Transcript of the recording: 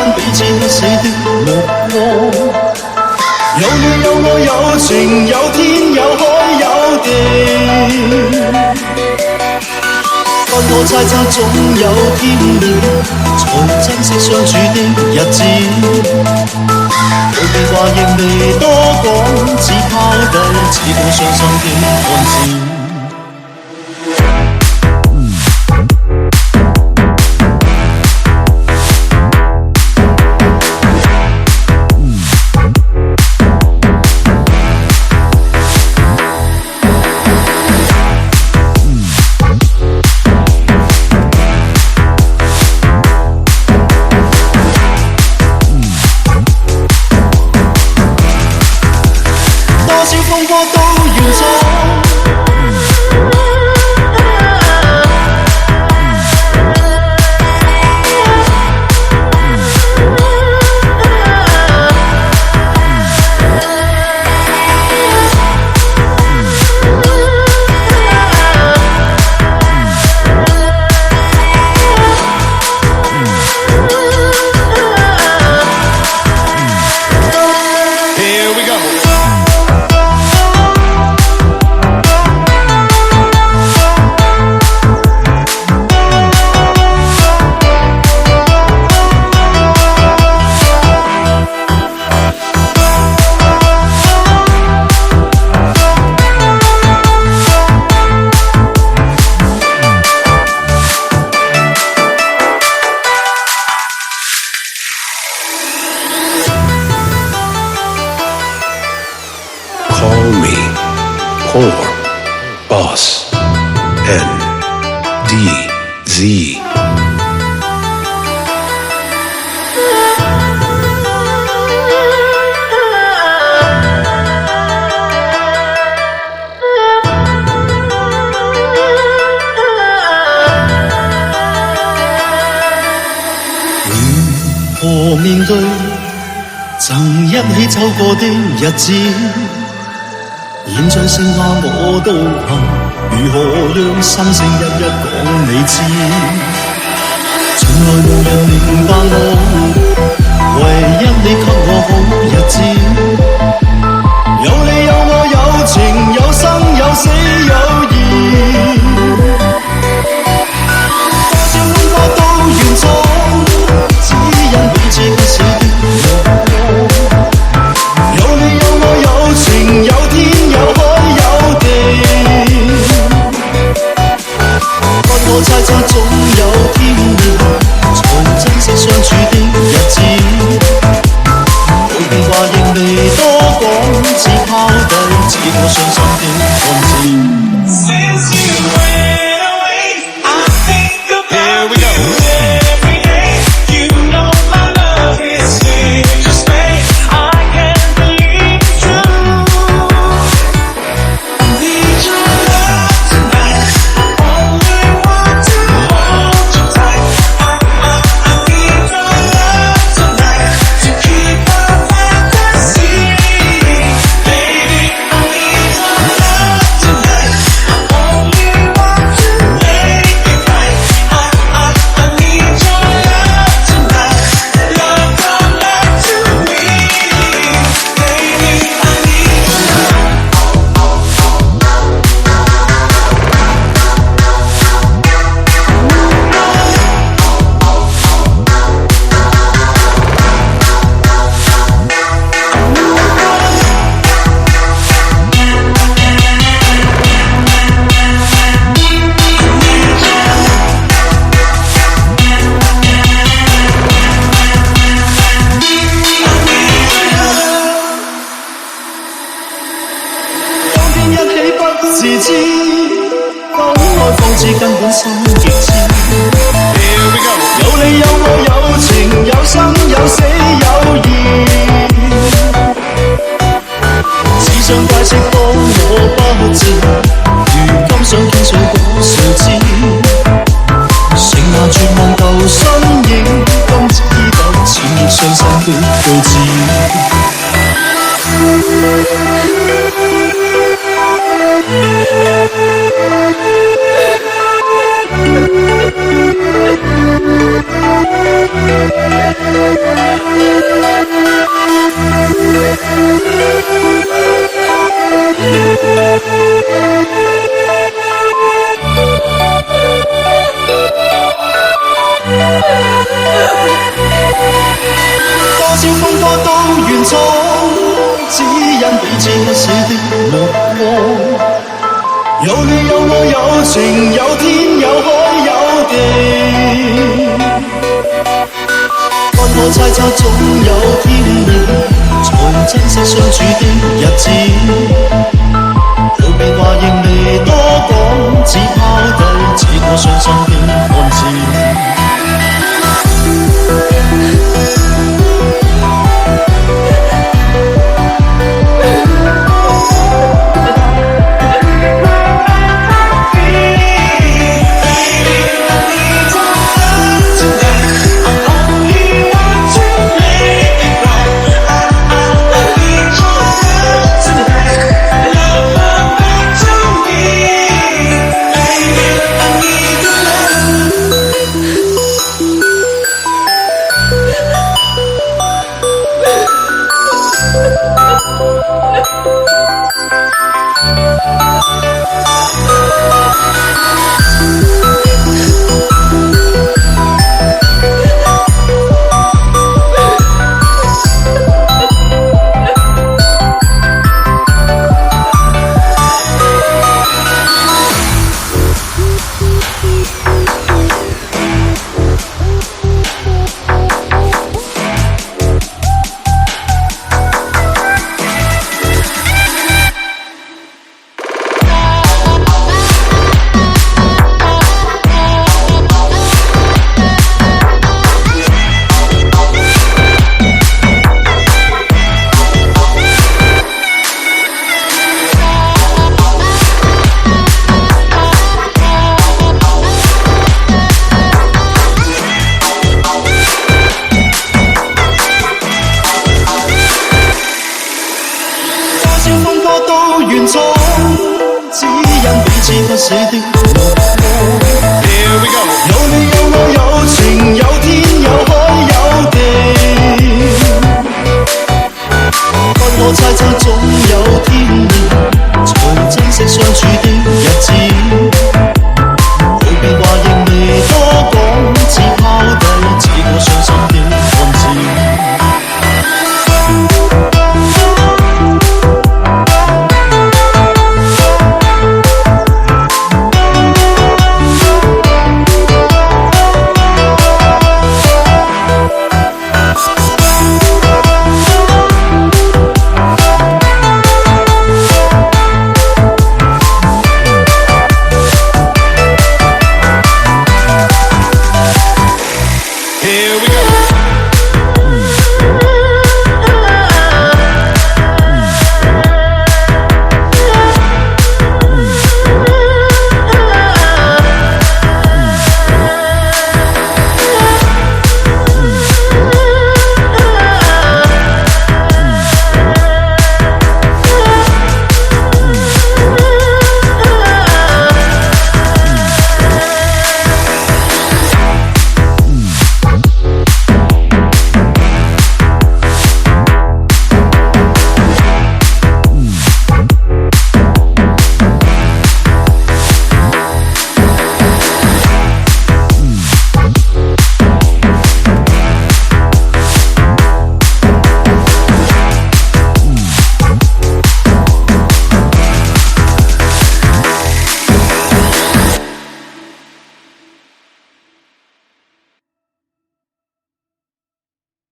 因彼此不死的目光。有你有我有情有天有海有地，不可猜測總有天意，才珍惜相處的日子。有變化亦未多講，只拋低只管傷心的漢子。Call me Poor Boss NDZ。如何面對曾一起走過的日子？現在剩下我都怕，如何讓心聲一一講你知？從來無人明白我，唯一你給我好日子。有你有我有情有生有死有義，多少風波都願闖，只因彼此不死的目光。有你有我有情有天有海有地，不可猜測總有天意，才珍惜相處的日子。有變化亦未多講，只拋低只可傷心的漢子。自知分開方知根本心極痴。有你有我有情有生有死有義，只想解釋當我不智，如今想傾訴過誰知？剩下絕望舊身影，今知道淺熱傷心的句子。多少風波都願闖，只因彼此不捨的目光。有你有我有情有天有海有地，不可猜測總有天意，才珍惜相處的日子。道別話亦未多講，只拋低這個傷心的漢子。原創，只因彼此不捨的目光。有你有我有情有天有海有地，不可猜測。